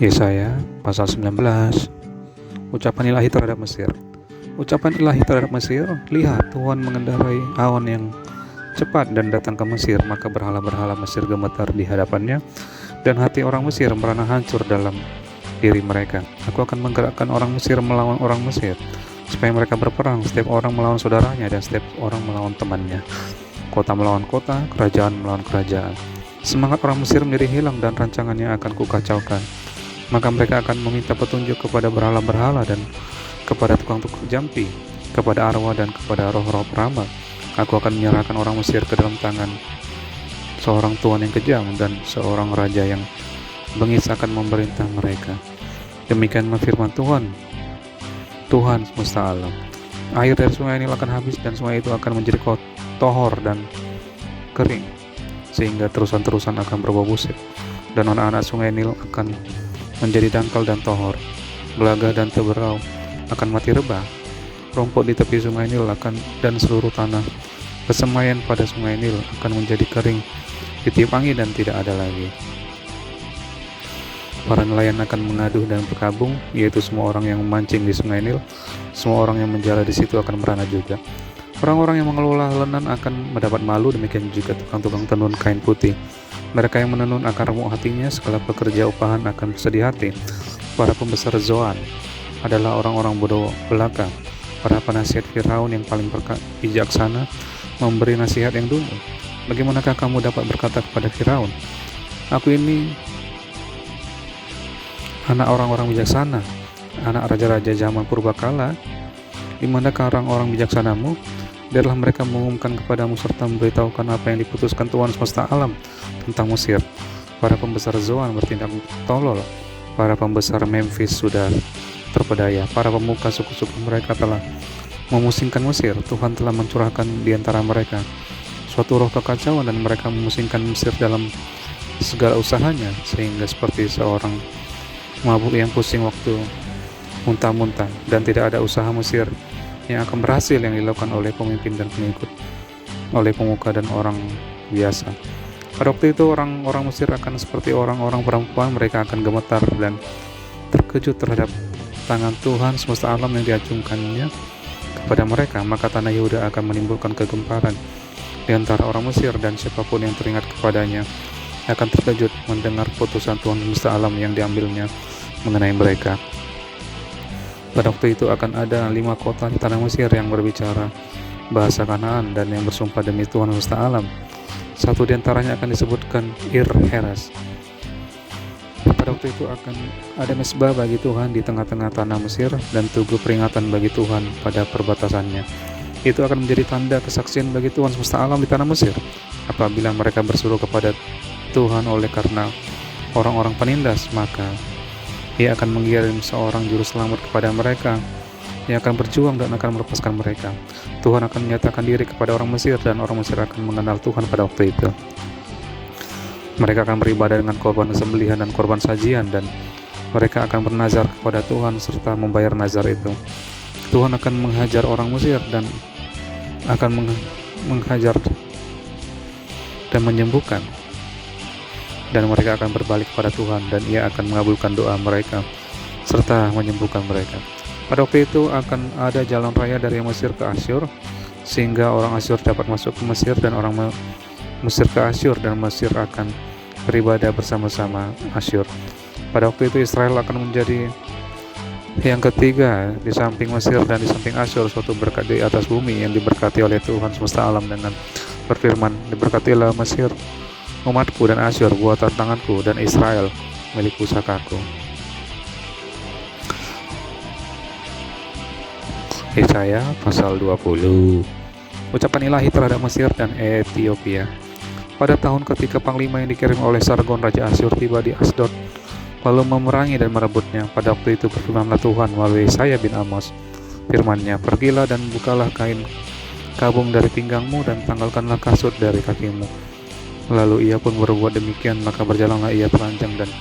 Yesaya pasal 19. Ucapan ilahi terhadap Mesir. Ucapan ilahi terhadap Mesir, lihat Tuhan mengendarai awan yang cepat dan datang ke Mesir, maka berhala-berhala Mesir gemetar di hadapannya, dan hati orang Mesir merana hancur dalam diri mereka. Aku akan menggerakkan orang Mesir melawan orang Mesir, supaya mereka berperang, setiap orang melawan saudaranya dan setiap orang melawan temannya, kota melawan kota, kerajaan melawan kerajaan. Semangat orang Mesir menjadi hilang dan rancangannya akan kukacaukan. Maka mereka akan meminta petunjuk kepada berhala-berhala dan kepada tukang-tukang jampi, kepada arwah dan kepada roh-roh peramal. Aku akan menyerahkan orang Mesir ke dalam tangan seorang tuan yang kejam, dan seorang raja yang bengis akan memerintah mereka. Demikianlah firman Tuhan, Tuhan semesta alam. Air dari sungai Nil akan habis, dan sungai itu akan menjadi tohor dan kering, sehingga terusan-terusan akan berbau busuk, dan anak-anak sungai Nil akan menjadi dangkal dan tohor. Gelagah dan teberau akan mati rebah. Rumput di tepi sungai Nil dan seluruh tanah kesemaian pada sungai Nil akan menjadi kering, ditiup angin dan tidak ada lagi. Para nelayan akan mengaduh dan berkabung, yaitu semua orang yang memancing di sungai Nil. Semua orang yang menjala di situ akan merana juga. Orang-orang yang mengelola lenan akan mendapat malu, demikian juga tukang-tukang tenun kain putih. Mereka yang menenun akan remuk hatinya, segala pekerja upahan akan bersedih hati. Para pembesar Zoan adalah orang-orang bodoh belaka. Para penasihat Firaun yang paling bijaksana memberi nasihat yang dulu. Bagaimanakah kamu dapat berkata kepada Firaun, aku ini anak orang-orang bijaksana, anak raja-raja zaman purbakala? Di manakah orang-orang bijaksanamu? Biarlah mereka mengumumkan kepadamu serta memberitahukan apa yang diputuskan Tuhan semesta alam tentang Mesir. Para pembesar Zoan bertindak tolol, para pembesar Memphis sudah terpedaya, para pemuka suku-suku mereka telah memusingkan Mesir. Tuhan telah mencurahkan di antara mereka suatu roh kekacauan, dan mereka memusingkan Mesir dalam segala usahanya, sehingga seperti seorang mabuk yang pusing waktu muntah-muntah, dan tidak ada usaha Mesir yang akan berhasil yang dilakukan oleh pemimpin dan pengikut, oleh pemuka dan orang biasa. Pada waktu itu orang-orang Mesir akan seperti orang-orang perempuan, mereka akan gemetar dan terkejut terhadap tangan Tuhan semesta alam yang diacungkannya kepada mereka. Maka tanah Yehuda akan menimbulkan kegemparan di antara orang Mesir, dan siapapun yang teringat kepadanya akan terkejut mendengar putusan Tuhan semesta alam yang diambilnya mengenai mereka. Pada waktu itu akan ada 5 kota di tanah Mesir yang berbicara bahasa Kanaan dan yang bersumpah demi Tuhan semesta alam. Satu di antaranya akan disebutkan Ir-Heres. Pada waktu itu akan ada mesbah bagi Tuhan di tengah-tengah tanah Mesir, dan tugu peringatan bagi Tuhan pada perbatasannya. Itu akan menjadi tanda kesaksian bagi Tuhan semesta alam di tanah Mesir. Apabila mereka berseru kepada Tuhan oleh karena orang-orang penindas, maka Ia akan mengirim seorang juru selamat kepada mereka yang akan berjuang dan akan melepaskan mereka. Tuhan akan menyatakan diri kepada orang Mesir, dan orang Mesir akan mengenal Tuhan pada waktu itu. Mereka akan beribadah dengan korban sembelihan dan korban sajian, dan mereka akan bernazar kepada Tuhan serta membayar nazar itu. Tuhan akan menghajar orang Mesir dan akan menghajar dan menyembuhkan, dan mereka akan berbalik kepada Tuhan, dan Ia akan mengabulkan doa mereka serta menyembuhkan mereka. Pada waktu itu akan ada jalan raya dari Mesir ke Asyur, sehingga orang Asyur dapat masuk ke Mesir, dan orang Mesir ke Asyur, dan Mesir akan beribadah bersama-sama Asyur. Pada waktu itu Israel akan menjadi yang ketiga di samping Mesir dan di samping Asyur, suatu berkat di atas bumi yang diberkati oleh Tuhan semesta alam dengan berfirman, diberkatilah Mesir umatku, dan Asyur buatan tanganku, dan Israel milik pusakaku. Yesaya pasal 20. Ucapan ilahi terhadap Mesir dan Ethiopia. Pada tahun ketika panglima yang dikirim oleh Sargon Raja Asyur tiba di Asdod, lalu memerangi dan merebutnya. Pada waktu itu berfirmanlah Tuhan melalui Yesaya bin Amos, firman-Nya, pergilah dan bukalah kain kabung dari pinggangmu, dan tanggalkanlah kasut dari kakimu. Lalu ia pun berbuat demikian, maka berjalanlah ia telanjang dan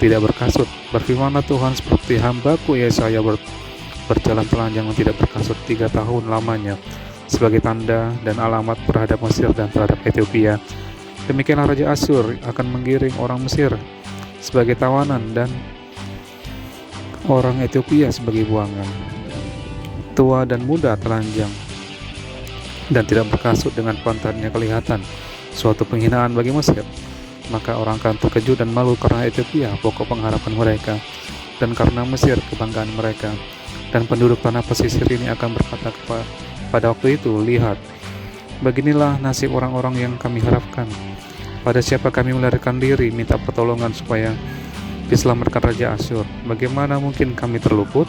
tidak berkasut. Berfirmanlah Tuhan, seperti hamba-Ku Yesaya berjalan telanjang dan tidak berkasut 3 tahun lamanya, sebagai tanda dan alamat terhadap Mesir dan terhadap Ethiopia. Demikianlah Raja Asyur akan menggiring orang Mesir sebagai tawanan, dan orang Ethiopia sebagai buangan. Tua dan muda telanjang dan tidak berkasut dengan pantatnya kelihatan, suatu penghinaan bagi Mesir. Maka orang akan terkejut dan malu karena Ethiopia pokok pengharapan mereka, dan karena Mesir kebanggaan mereka. Dan penduduk tanah pesisir ini akan berkata pada waktu itu, lihat, beginilah nasib orang-orang yang kami harapkan. Pada siapa kami melarikan diri, minta pertolongan supaya diselamatkan Raja Asyur. Bagaimana mungkin kami terluput?